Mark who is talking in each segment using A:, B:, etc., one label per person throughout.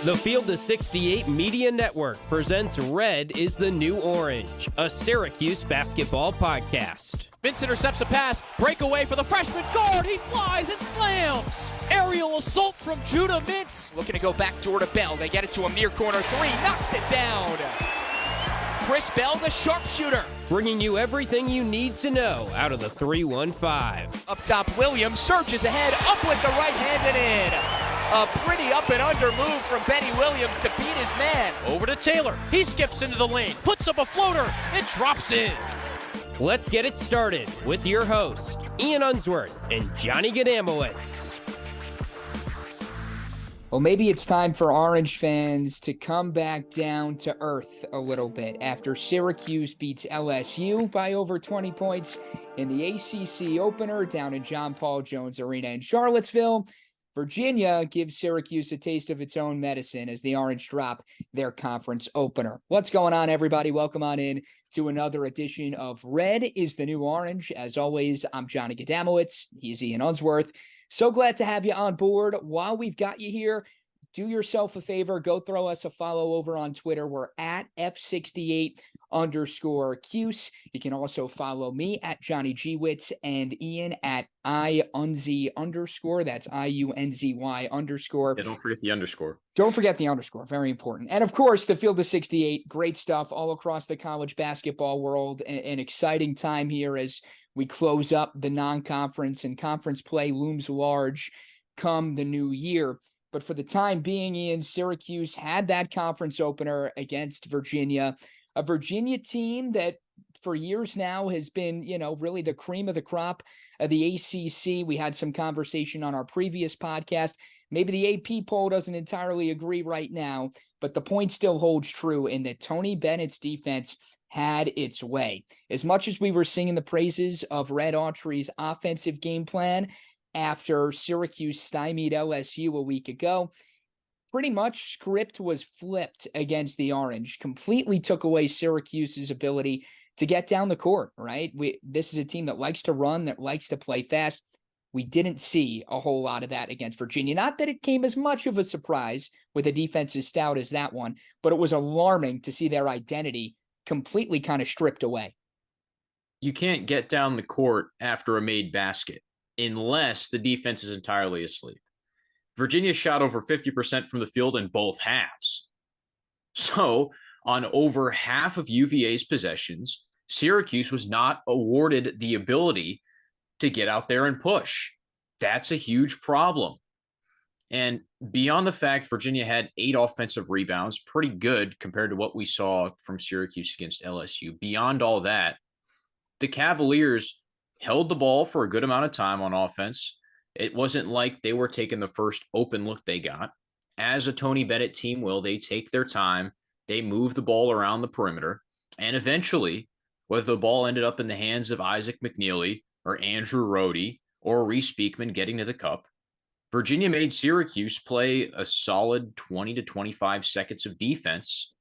A: The Field of 68 Media Network presents Red is the New Orange, a Syracuse basketball podcast.
B: Vince intercepts a pass, breakaway for the freshman guard, he flies and slams! Aerial assault from Judah Mintz.
C: Looking to go back door to Bell, they get it to a near corner three, knocks it down! Chris Bell, the sharpshooter.
A: Bringing you everything you need to know out of the 315.
C: Up top, Williams surges ahead, up with the right hand and in. A pretty up and under move from Benny Williams to beat his man.
B: Over to Taylor, he skips into the lane, puts up a floater, and drops in.
A: Let's get it started with your host, Ian Unsworth and Johnny Gadamowitz.
D: Well, maybe it's time for Orange fans to come back down to earth a little bit after Syracuse beats LSU by over 20 points in the ACC opener down in John Paul Jones Arena in Charlottesville. Virginia gives Syracuse a taste of its own medicine as the Orange drop their conference opener. What's going on, everybody? Welcome on in to another edition of Red is the New Orange. As always, I'm Johnny Gadamowitz. He's Ian Unsworth. So glad to have you on board. While we've got you here, do yourself a favor. Go throw us a follow over on Twitter. We're at F68_Cuse. You can also follow me at johnnygwitz and Ian at IUNZ_. That's IUNZY_.
E: Yeah, don't forget the underscore.
D: Don't forget the underscore. Very important. And of course, the Field of 68. Great stuff all across the college basketball world. An exciting time here as we close up the non-conference and conference play looms large come the new year. But for the time being, Ian, Syracuse had that conference opener against Virginia, a Virginia team that for years now has been, really the cream of the crop of the ACC. We had some conversation on our previous podcast. Maybe the AP poll doesn't entirely agree right now, but the point still holds true in that Tony Bennett's defense had its way. As much as we were singing the praises of Red Autry's offensive game plan after Syracuse stymied LSU a week ago, pretty much script was flipped against the Orange, completely took away Syracuse's ability to get down the court, right? This is a team that likes to run, that likes to play fast. We didn't see a whole lot of that against Virginia. Not that it came as much of a surprise with a defense as stout as that one, but it was alarming to see their identity completely kind of stripped away.
E: You can't get down the court after a made basket unless the defense is entirely asleep. Virginia shot over 50% from the field in both halves. So on over half of UVA's possessions, Syracuse was not awarded the ability to get out there and push. That's a huge problem. And beyond the fact Virginia had 8 offensive rebounds, pretty good compared to what we saw from Syracuse against LSU. Beyond all that, the Cavaliers held the ball for a good amount of time on offense. It wasn't like they were taking the first open look they got. As a Tony Bennett team will, they take their time. They move the ball around the perimeter. And eventually, whether the ball ended up in the hands of Isaac McNeely or Andrew Rohde or Reese Beekman getting to the cup, Virginia made Syracuse play a solid 20 to 25 seconds of defense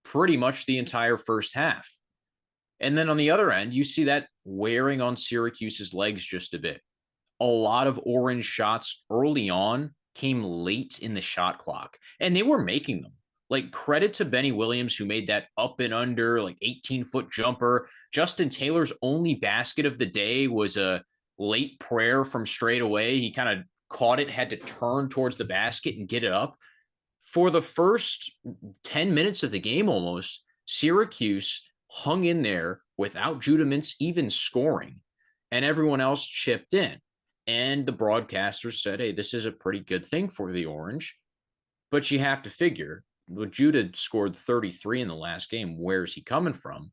E: pretty much the entire first half. And then on the other end, you see that wearing on Syracuse's legs just a bit. A lot of Orange shots early on came late in the shot clock, and they were making them. Like, credit to Benny Williams, who made that up and under, 18-foot jumper. Justin Taylor's only basket of the day was a late prayer from straight away. He kind of caught it, had to turn towards the basket and get it up. For the first 10 minutes of the game almost, Syracuse hung in there without Judah Mintz even scoring, and everyone else chipped in. And the broadcasters said, hey, this is a pretty good thing for the Orange. But you have to figure, well, Judah scored 33 in the last game. Where's he coming from?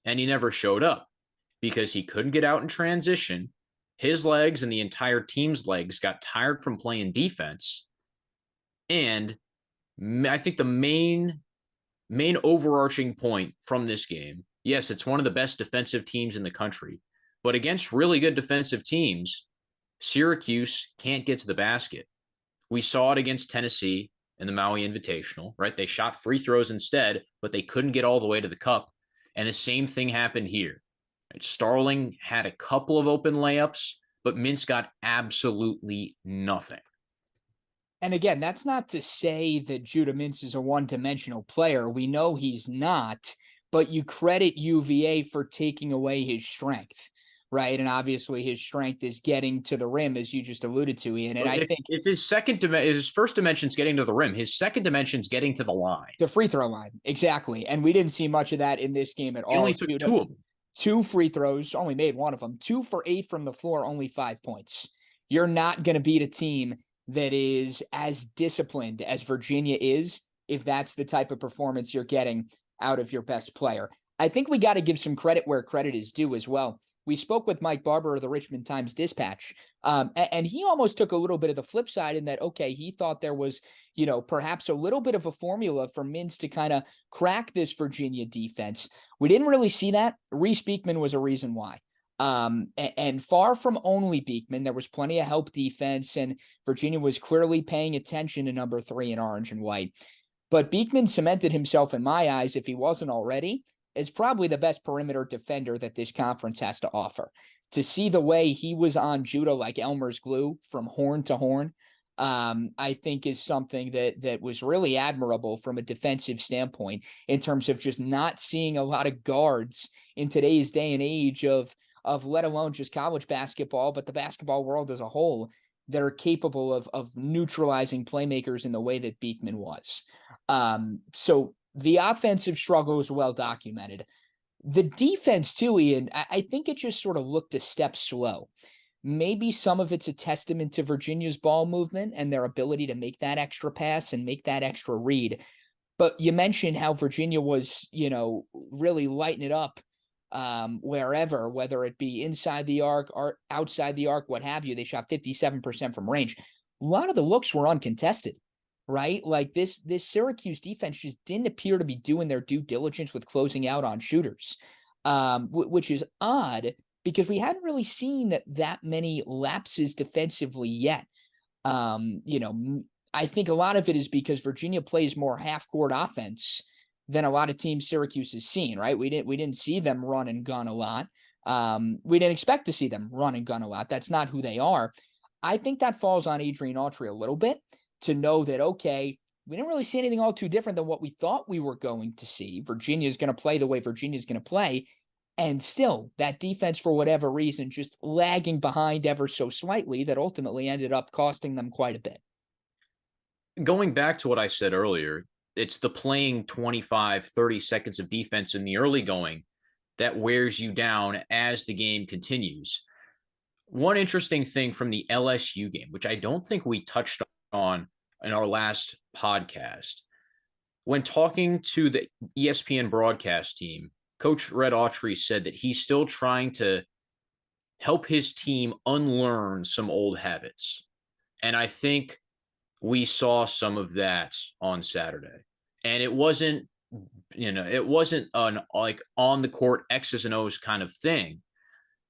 E: And he never showed up because he couldn't get out in transition. His legs and the entire team's legs got tired from playing defense. And I think the main overarching point from this game, yes, it's one of the best defensive teams in the country, but against really good defensive teams, Syracuse can't get to the basket. We saw it against Tennessee in the Maui Invitational, right? They shot free throws instead, but they couldn't get all the way to the cup. And the same thing happened here. Starling had a couple of open layups, but Mintz got absolutely nothing.
D: And again, that's not to say that Judah Mintz is a one-dimensional player. We know he's not, but you credit UVA for taking away his strength, right? And obviously his strength is getting to the rim, as you just alluded to, Ian. And I think
E: if his first dimension is getting to the rim, his second dimension is getting to the line.
D: the free throw line, exactly. And we didn't see much of that in this game at all.
E: He only took
D: Judah,
E: 2 of them.
D: 2 free throws, only made 1 of them. 2 for 8 from the floor, only 5 points. You're not going to beat a team that is as disciplined as Virginia is if that's the type of performance you're getting out of your best player. I think we got to give some credit where credit is due as well. We spoke with Mike Barber of the Richmond Times-Dispatch, and he almost took a little bit of the flip side in that, okay, he thought there was, perhaps a little bit of a formula for Mintz to kind of crack this Virginia defense. We didn't really see that. Reese Beekman was a reason why. And far from only Beekman, there was plenty of help defense, and Virginia was clearly paying attention to number 3 in orange and white. But Beekman cemented himself, in my eyes, if he wasn't already, as probably the best perimeter defender that this conference has to offer. To see the way he was on Judah like Elmer's glue from horn to horn, I think is something that was really admirable from a defensive standpoint in terms of just not seeing a lot of guards in today's day and age of let alone just college basketball, but the basketball world as a whole, that are capable of neutralizing playmakers in the way that Beekman was. So the offensive struggle is well documented. The defense too, Ian, I think it just sort of looked a step slow. Maybe some of it's a testament to Virginia's ball movement and their ability to make that extra pass and make that extra read. But you mentioned how Virginia was, really lighting it up wherever, whether it be inside the arc or outside the arc, what have you. They shot 57% from range. A lot of the looks were uncontested, right? Like this Syracuse defense just didn't appear to be doing their due diligence with closing out on shooters, which is odd because we hadn't really seen that many lapses defensively yet. I think a lot of it is because Virginia plays more half-court offense than a lot of teams Syracuse has seen, right? We didn't see them run and gun a lot. We didn't expect to see them run and gun a lot. That's not who they are. I think that falls on Adrian Autry a little bit to know that, okay, we didn't really see anything all too different than what we thought we were going to see. Virginia's going to play the way Virginia's going to play. And still, that defense, for whatever reason, just lagging behind ever so slightly, that ultimately ended up costing them quite a bit.
E: Going back to what I said earlier, it's the playing 25, 30 seconds of defense in the early going that wears you down as the game continues. One interesting thing from the LSU game, which I don't think we touched on in our last podcast, when talking to the ESPN broadcast team, Coach Red Autry said that he's still trying to help his team unlearn some old habits. And I think we saw some of that on Saturday. And it wasn't an like on the court X's and O's kind of thing.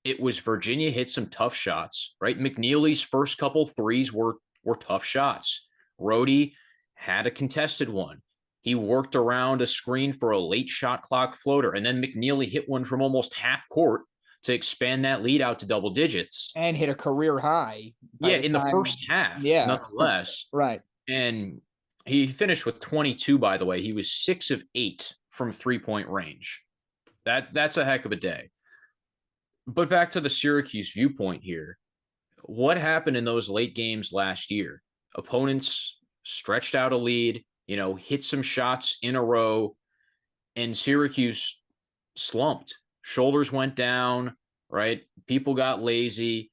E: It was Virginia hit some tough shots, right? McNeely's first couple threes were tough shots. Rhodey had a contested one. He worked around a screen for a late shot clock floater, and then McNeely hit one from almost half court to expand that lead out to double digits.
D: And hit a career high.
E: In the first half, nonetheless.
D: Right.
E: And he finished with 22, by the way. He was 6 of 8 from three-point range. That's a heck of a day. But back to the Syracuse viewpoint here. What happened in those late games last year? Opponents stretched out a lead, hit some shots in a row, and Syracuse slumped. Shoulders went down, right? People got lazy,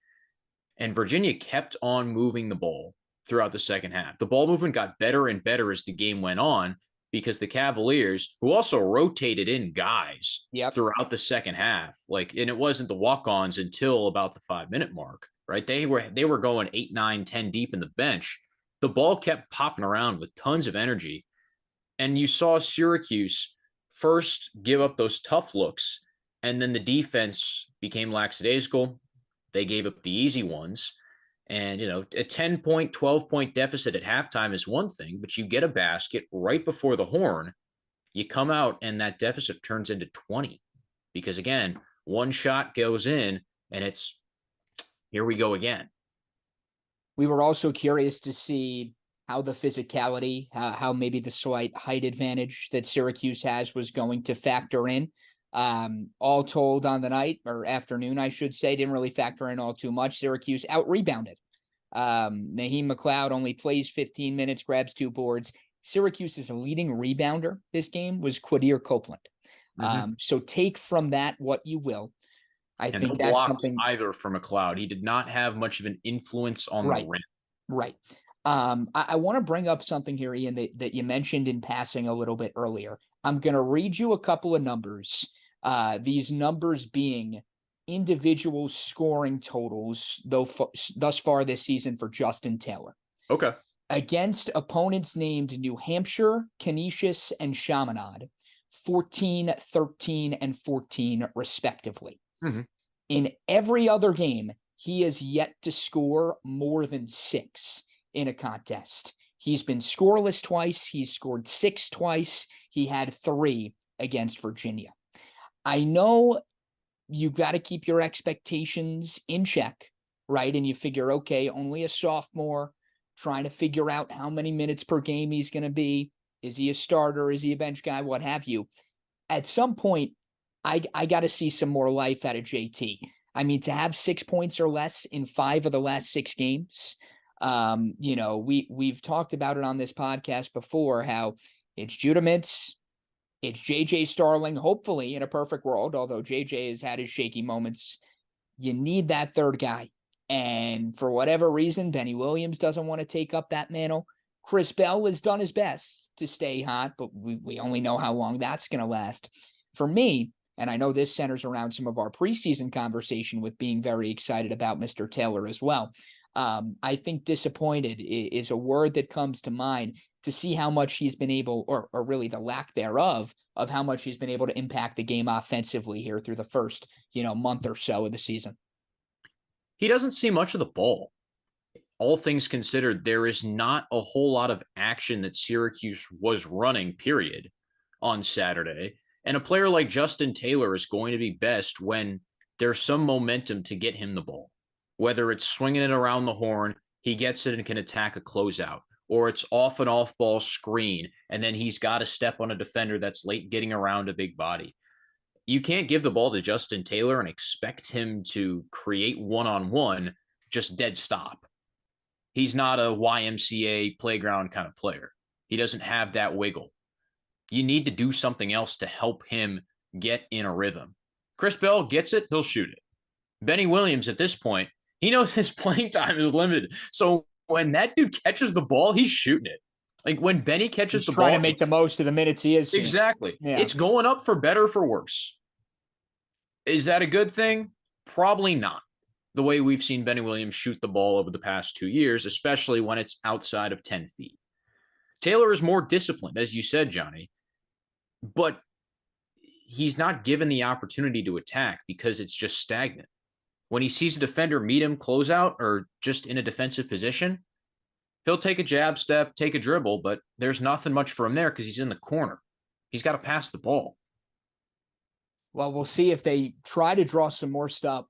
E: and Virginia kept on moving the ball throughout the second half. The ball movement got better and better as the game went on because the Cavaliers, who also rotated in guys throughout the second half, and it wasn't the walk-ons until about the 5-minute mark, right? They were going 8, 9, 10 deep in the bench. The ball kept popping around with tons of energy. And you saw Syracuse first give up those tough looks, and then the defense became lackadaisical. They gave up the easy ones. And, a 10-point, 12-point deficit at halftime is one thing, but you get a basket right before the horn, you come out and that deficit turns into 20. Because, again, one shot goes in, and it's here we go again.
D: We were also curious to see how the physicality, how maybe the slight height advantage that Syracuse has was going to factor in. All told on the night, or afternoon, I should say, didn't really factor in all too much. Syracuse out-rebounded. Naheem McLeod only plays 15 minutes, grabs 2 boards. Syracuse's leading rebounder this game was Quadir Copeland. So take from that what you will. I think
E: no
D: that's
E: blocks
D: something
E: either for McLeod. He did not have much of an influence on the rim.
D: Right. I want to bring up something here, Ian, that you mentioned in passing a little bit earlier. I'm going to read you a couple of numbers. These numbers being individual scoring totals, thus far this season for Justin Taylor.
E: Okay.
D: Against opponents named New Hampshire, Canisius, and Chaminade, 14, 13, and 14, respectively. In every other game, he has yet to score more than 6 in a contest. He's been scoreless twice. He's scored 6 twice. He had 3 against Virginia. I know you've got to keep your expectations in check, right? And you figure, okay, only a sophomore, trying to figure out how many minutes per game he's going to be. Is he a starter? Is he a bench guy? What have you? At some point, I got to see some more life out of JT. I mean, to have 6 points or less in 5 of the last 6 games, we've talked about it on this podcast before, how it's Judah Mintz, it's JJ Starling, hopefully in a perfect world, although JJ has had his shaky moments. You need that third guy. And for whatever reason, Benny Williams doesn't want to take up that mantle. Chris Bell has done his best to stay hot, but we only know how long that's going to last. For me, and I know this centers around some of our preseason conversation with being very excited about Mr. Taylor as well. I think disappointed is a word that comes to mind to see how much he's been able, or really the lack thereof, of how much he's been able to impact the game offensively here through the first, month or so of the season.
E: He doesn't see much of the ball. All things considered, there is not a whole lot of action that Syracuse was running, period, on Saturday. And a player like Justin Taylor is going to be best when there's some momentum to get him the ball. Whether it's swinging it around the horn, he gets it and can attack a closeout, or it's off an off-ball screen, and then he's got to step on a defender that's late getting around a big body. You can't give the ball to Justin Taylor and expect him to create one-on-one, just dead stop. He's not a YMCA playground kind of player. He doesn't have that wiggle. You need to do something else to help him get in a rhythm. Chris Bell gets it, he'll shoot it. Benny Williams, at this point, he knows his playing time is limited. So when that dude catches the ball, he's shooting it. Like when Benny catches the ball,
D: trying to make the most of the minutes he is seeing.
E: Exactly.
D: Yeah.
E: It's going up for better or for worse. Is that a good thing? Probably not. The way we've seen Benny Williams shoot the ball over the past 2 years, especially when it's outside of 10 feet. Taylor is more disciplined, as you said, Johnny, but he's not given the opportunity to attack because it's just stagnant. When he sees a defender meet him close out or just in a defensive position, he'll take a jab step, take a dribble, but there's nothing much for him there because he's in the corner. He's got to pass the ball.
D: Well, we'll see if they try to draw some more stuff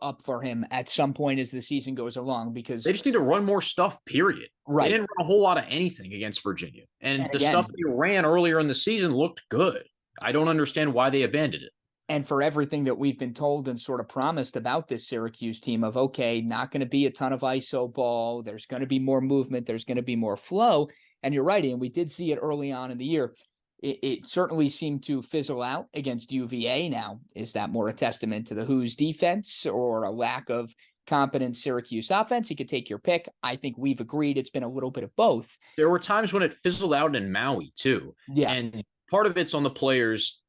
D: up for him at some point as the season goes along, because
E: they just need to run more stuff, period.
D: Right.
E: They didn't run a whole lot of anything against Virginia. And the
D: again,
E: stuff they ran earlier in the season looked good. I don't understand why they abandoned it.
D: And for everything that we've been told and sort of promised about this Syracuse team of, okay, not going to be a ton of ISO ball. There's going to be more movement. There's going to be more flow. And you're right, and we did see it early on in the year. It certainly seemed to fizzle out against UVA. Now, is that more a testament to the Who's defense or a lack of competent Syracuse offense? You could take your pick. I think we've agreed it's been a little bit of both.
E: There were times when it fizzled out in Maui, too.
D: Yeah.
E: And part of it's on the players,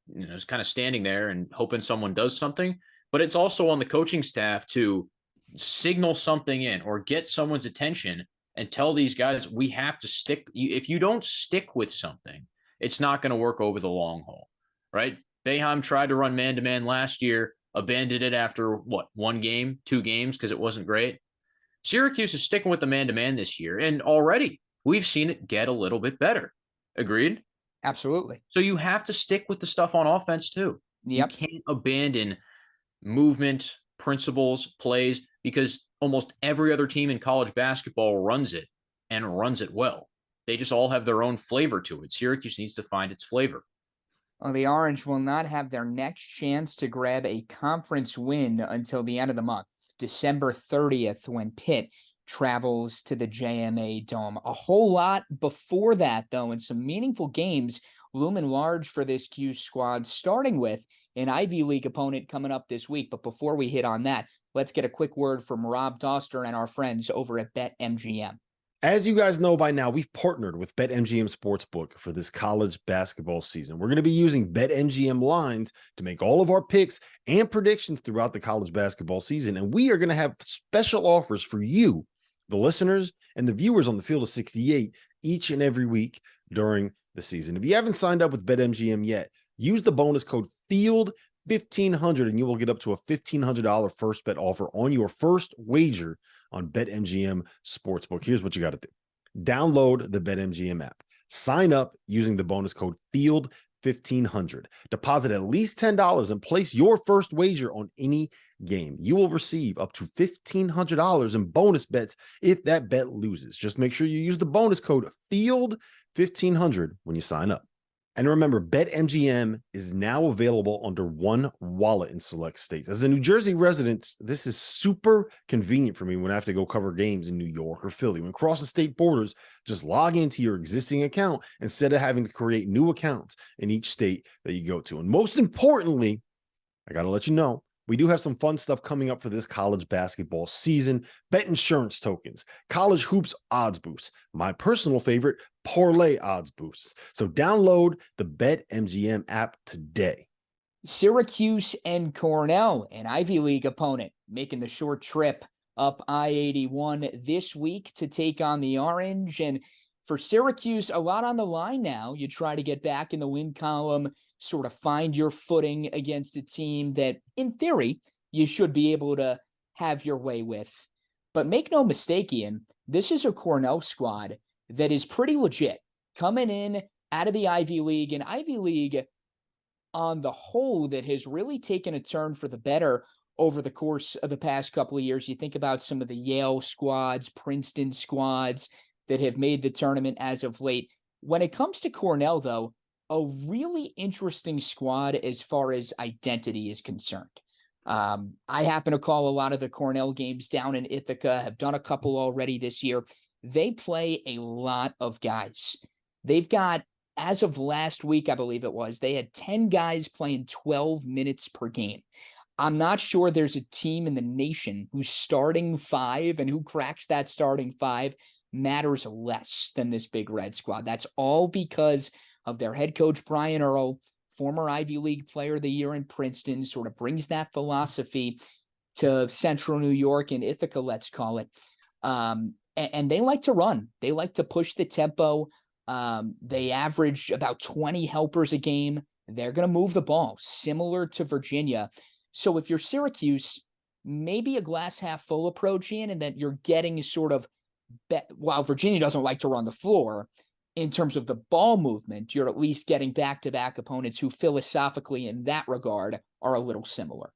E: kind of standing there and hoping someone does something. But it's also on the coaching staff to signal something in or get someone's attention and tell these guys, we have to stick. If you don't stick with something, it's not going to work over the long haul, right? Boeheim tried to run man-to-man last year, abandoned it after, 1 game, 2 games, because it wasn't great. Syracuse is sticking with the man-to-man this year, and already we've seen it get a little bit better. Agreed?
D: Absolutely.
E: So you have to stick with the stuff on offense, too.
D: Yep.
E: You can't abandon movement, principles, plays, because almost every other team in college basketball runs it and runs it well. They just all have their own flavor to it. Syracuse needs to find its flavor.
D: Well, the Orange will not have their next chance to grab a conference win until the end of the month, December 30th, when Pitt travels to the JMA Dome. A whole lot before that, though, and some meaningful games looming large for this Q squad, starting with an Ivy League opponent coming up this week. But before we hit on that, let's get a quick word from Rob Doster and our friends over at BetMGM.
F: As you guys know by now, we've partnered with BetMGM Sportsbook for this college basketball season. We're going to be using BetMGM lines to make all of our picks and predictions throughout the college basketball season. And we are going to have special offers for you, the listeners and the viewers on the Field of 68 each and every week during the season. If you haven't signed up with BetMGM yet, use the bonus code FIELD1500 and you will get up to a $1,500 first bet offer on your first wager on BetMGM Sportsbook. Here's what you got to do. Download the BetMGM app. Sign up using the bonus code FIELD1500. Deposit at least $10 and place your first wager on any game. You will receive up to $1,500 in bonus bets if that bet loses. Just make sure you use the bonus code FIELD1500 when you sign up. And remember, BetMGM is now available under one wallet in select states. As a New Jersey resident, this is super convenient for me when I have to go cover games in New York or Philly. When crossing state borders, just log into your existing account instead of having to create new accounts in each state that you go to. And most importantly, I got to let you know, we do have some fun stuff coming up for this college basketball season. Bet insurance tokens, college hoops odds boosts, my personal favorite, parlay odds boosts. So download the BetMGM app today.
D: Syracuse and Cornell, an Ivy League opponent, making the short trip up I-81 this week to take on the Orange. And for Syracuse, a lot on the line now. You try to get back in the win column, sort of find your footing against a team that, in theory, you should be able to have your way with. But make no mistake, Ian, this is a Cornell squad that is pretty legit, coming in out of the Ivy League, an Ivy League on the whole that has really taken a turn for the better over the course of the past couple of years. You think about some of the Yale squads, Princeton squads that have made the tournament as of late. When it comes to Cornell, though, a really interesting squad as far as identity is concerned. I happen to call a lot of the Cornell games down in Ithaca, have done a couple already this year. They play a lot of guys. They've got, as of last week, I believe it was, they had 10 guys playing 12 minutes per game. I'm not sure there's a team in the nation who's starting five and who cracks that starting five matters less than this Big Red squad. That's all because of their head coach, Brian Earl, former Ivy League Player of the Year in Princeton, sort of brings that philosophy to Central New York and Ithaca, let's call it. And they like to run. They like to push the tempo. They average about 20 helpers a game. They're going to move the ball, similar to Virginia. So if you're Syracuse, maybe a glass half full approach in, and that you're getting sort of, while Virginia doesn't like to run the floor, in terms of the ball movement, you're at least getting back-to-back opponents who philosophically in that regard are a little similar.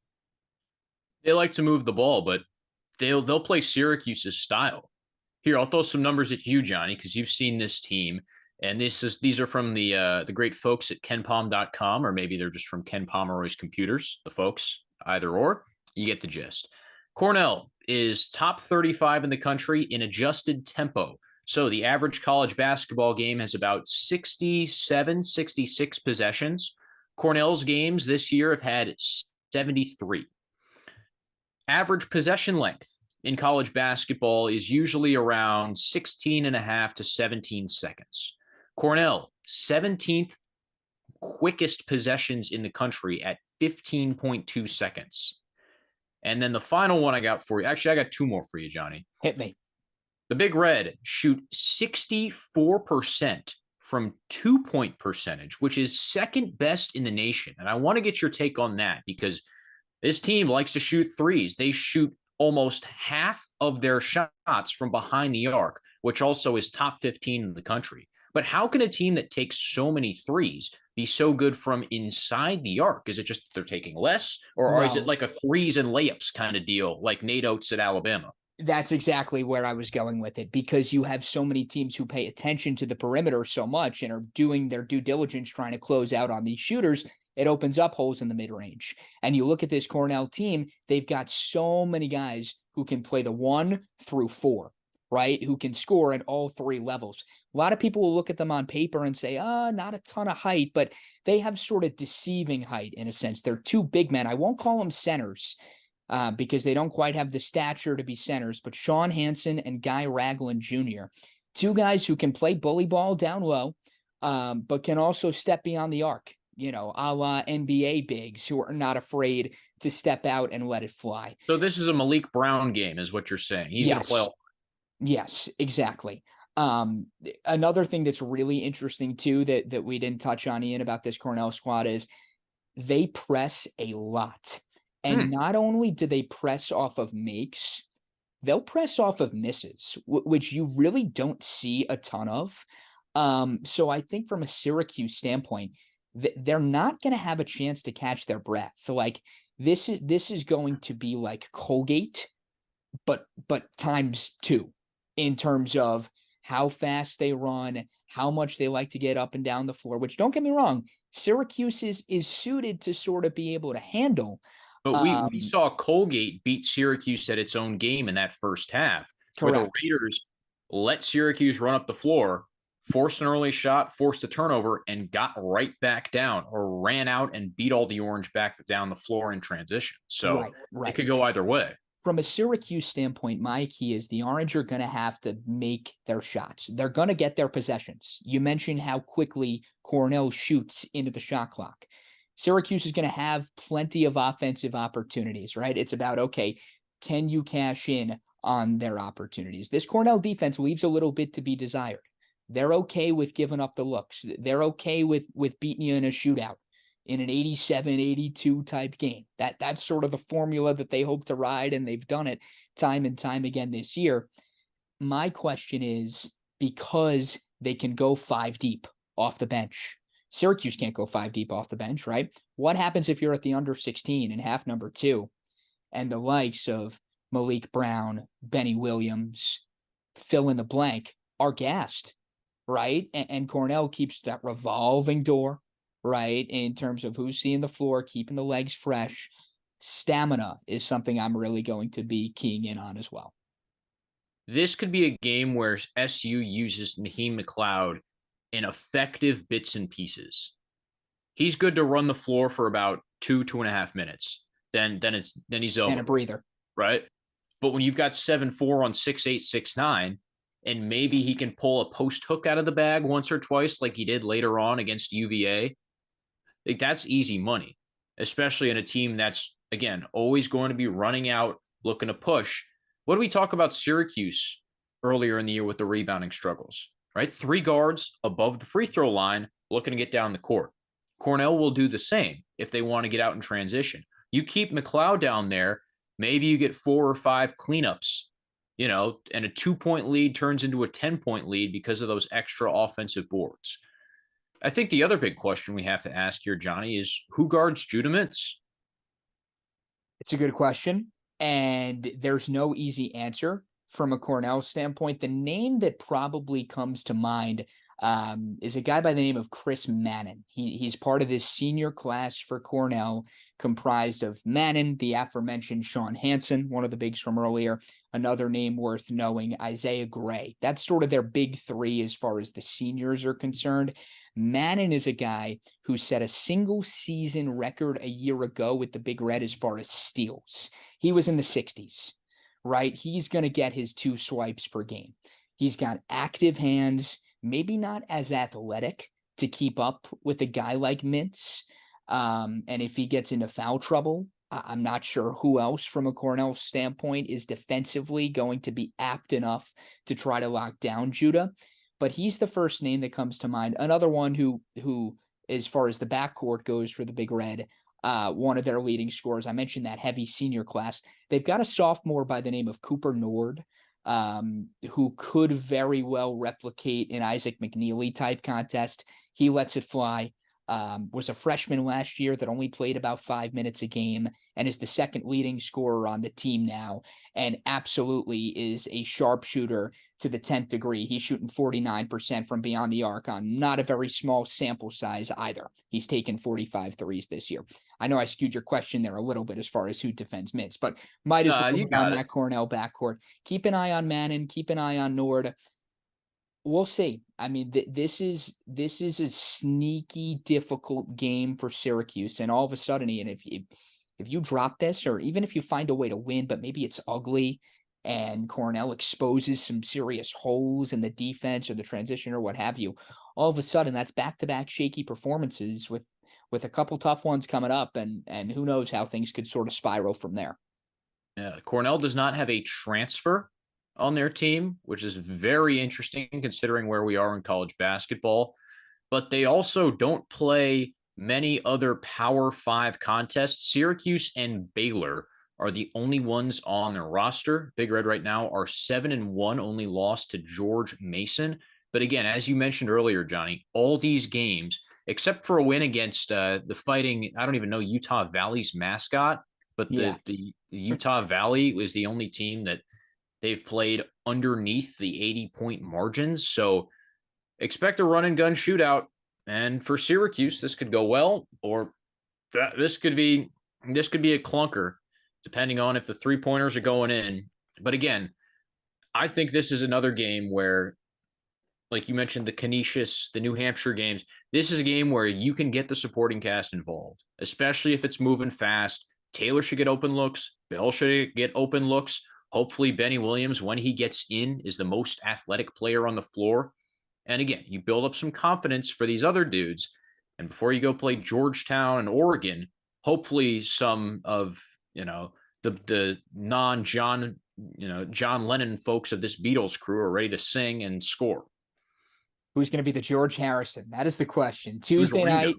E: They like to move the ball, but they'll play Syracuse's style. Here, I'll throw some numbers at you, Johnny, because you've seen this team, and these are from the great folks at kenpom.com, or maybe they're just from Ken Pomeroy's computers, the folks, either or. You get the gist. Cornell is top 35 in the country in adjusted tempo. So the average college basketball game has about 67, 66 possessions. Cornell's games this year have had 73. Average possession length in college basketball is usually around 16 and a half to 17 seconds. Cornell, 17th quickest possessions in the country at 15.2 seconds. And then the final one I got for you, actually, I got two more for you, Johnny.
D: Hit me.
E: The Big Red shoot 64% from 2-point percentage, which is second best in the nation. And I want to get your take on that because this team likes to shoot threes. They shoot almost half of their shots from behind the arc, which also is top 15 in the country. But how can a team that takes so many threes be so good from inside the arc? Is it just they're taking less, or is it like a threes and layups kind of deal like Nate Oates at Alabama?
D: That's exactly where I was going with it, because you have so many teams who pay attention to the perimeter so much and are doing their due diligence trying to close out on these shooters. It opens up holes in the mid-range. And you look at this Cornell team, they've got so many guys who can play the 1 through 4, right? Who can score at all 3 levels. A lot of people will look at them on paper and say, not a ton of height, but they have sort of deceiving height in a sense. They're 2 big men. I won't call them centers, because they don't quite have the stature to be centers, but Sean Hansen and Guy Ragland Jr., 2 guys who can play bully ball down low, but can also step beyond the arc, a la NBA bigs who are not afraid to step out and let it fly.
E: So this is a Malik Brown game, is what you're saying. He's going to play all.
D: Yes, exactly. Another thing that's really interesting too, that we didn't touch on, Ian, about this Cornell squad is they press a lot. And not only do they press off of makes, they'll press off of misses, which you really don't see a ton of. So I think from a Syracuse standpoint, they're not going to have a chance to catch their breath. So like this is going to be like Colgate, but times 2 in terms of how fast they run, how much they like to get up and down the floor, which, don't get me wrong, Syracuse is suited to sort of be able to handle.
E: But we saw Colgate beat Syracuse at its own game in that first half.
D: Correct.
E: Where the Raiders let Syracuse run up the floor, forced an early shot, forced a turnover, and got right back down, or ran out and beat all the Orange back down the floor in transition. So
D: right.
E: It could go either way.
D: From a Syracuse standpoint, my key is the Orange are going to have to make their shots. They're going to get their possessions. You mentioned how quickly Cornell shoots into the shot clock. Syracuse is going to have plenty of offensive opportunities, right? It's about, okay, can you cash in on their opportunities? This Cornell defense leaves a little bit to be desired. They're okay with giving up the looks. They're okay with beating you in a shootout, in an 87-82 type game. That's sort of the formula that they hope to ride, and they've done it time and time again this year. My question is, because they can go 5 deep off the bench, Syracuse can't go 5 deep off the bench, right? What happens if you're at the under 16 in half number 2 and the likes of Malik Brown, Benny Williams, fill in the blank, are gassed, right? And Cornell keeps that revolving door, right, in terms of who's seeing the floor, keeping the legs fresh. Stamina is something I'm really going to be keying in on as well.
E: This could be a game where SU uses Naheem McLeod in effective bits and pieces. He's good to run the floor for about 2.5 minutes. Then he's over.
D: And a breather.
E: Right? But when you've got 7'4" on 6'8", 6'9", and maybe he can pull a post hook out of the bag once or twice like he did later on against UVA, like that's easy money, especially in a team that's, again, always going to be running out, looking to push. What do we talk about Syracuse earlier in the year with the rebounding struggles, right? 3 guards above the free throw line looking to get down the court. Cornell will do the same if they want to get out in transition. You keep McLeod down there, maybe you get 4 or 5 cleanups, and a 2-point lead turns into a 10-point lead because of those extra offensive boards. I think the other big question we have to ask here, Johnny, is who guards Judah Mintz?
D: It's a good question, and there's no easy answer from a Cornell standpoint. The name that probably comes to mind is a guy by the name of Chris Mannon. He's part of this senior class for Cornell, comprised of Mannon, the aforementioned Sean Hansen, one of the bigs from earlier, another name worth knowing, Isaiah Gray. That's sort of their big 3 as far as the seniors are concerned. Mannon is a guy who set a single season record a year ago with the Big Red as far as steals. He was in the 60s, right? He's going to get his 2 swipes per game. He's got active hands, maybe not as athletic to keep up with a guy like Mintz. And if he gets into foul trouble, I'm not sure who else from a Cornell standpoint is defensively going to be apt enough to try to lock down Judah. But he's the first name that comes to mind. Another one who, as far as the backcourt goes for the Big Red, one of their leading scorers. I mentioned that heavy senior class. They've got a sophomore by the name of Cooper Nord, who could very well replicate an Isaac McNeely type contest. He lets it fly. was a freshman last year that only played about 5 minutes a game and is the second leading scorer on the team now, and absolutely is a sharpshooter to the 10th degree. He's shooting 49% from beyond the arc on not a very small sample size either. He's taken 45 threes this year. I know I skewed your question there a little bit as far as who defends mids, but might as well on that Cornell backcourt. Keep an eye on Mannon. Keep an eye on Nord. We'll see. I mean, this is a sneaky, difficult game for Syracuse, and all of a sudden, and if you drop this, or even if you find a way to win, but maybe it's ugly, and Cornell exposes some serious holes in the defense or the transition or what have you, all of a sudden that's back-to-back shaky performances with a couple tough ones coming up, and who knows how things could sort of spiral from there.
E: Yeah, Cornell does not have a transfer on their team, which is very interesting considering where we are in college basketball. But they also don't play many other Power 5 contests. Syracuse and Baylor are the only ones on their roster. Big Red right now are 7-1, only lost to George Mason. But again, as you mentioned earlier, Johnny, all these games, except for a win against the fighting, I don't even know Utah Valley's mascot, but the Utah Valley is the only team that they've played underneath the 80-point margins. So expect a run and gun shootout. And for Syracuse, this could go well, or this could be a clunker, depending on if the 3-pointers are going in. But again, I think this is another game where, like you mentioned, the Canisius, the New Hampshire games, this is a game where you can get the supporting cast involved, especially if it's moving fast. Taylor should get open looks. Bell should get open looks. Hopefully, Benny Williams, when he gets in, is the most athletic player on the floor. And again, you build up some confidence for these other dudes. And before you go play Georgetown and Oregon, hopefully some of, the non-John, John Lennon folks of this Beatles crew are ready to sing and score.
D: Who's going to be the George Harrison? That is the question. Tuesday night,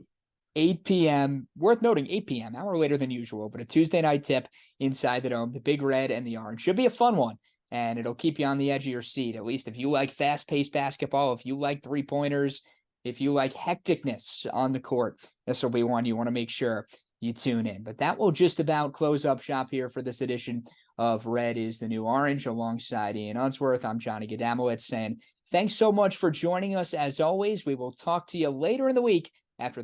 D: 8 p.m. Worth noting, 8 p.m., hour later than usual, but a Tuesday night tip inside the Dome, the Big Red and the Orange. Should be a fun one, and it'll keep you on the edge of your seat, at least if you like fast-paced basketball, if you like three-pointers, if you like hecticness on the court. This will be one you want to make sure you tune in. But that will just about close up shop here for this edition of Red is the New Orange. Alongside Ian Unsworth, I'm Johnny Gwitz saying thanks so much for joining us. As always, we will talk to you later in the week after the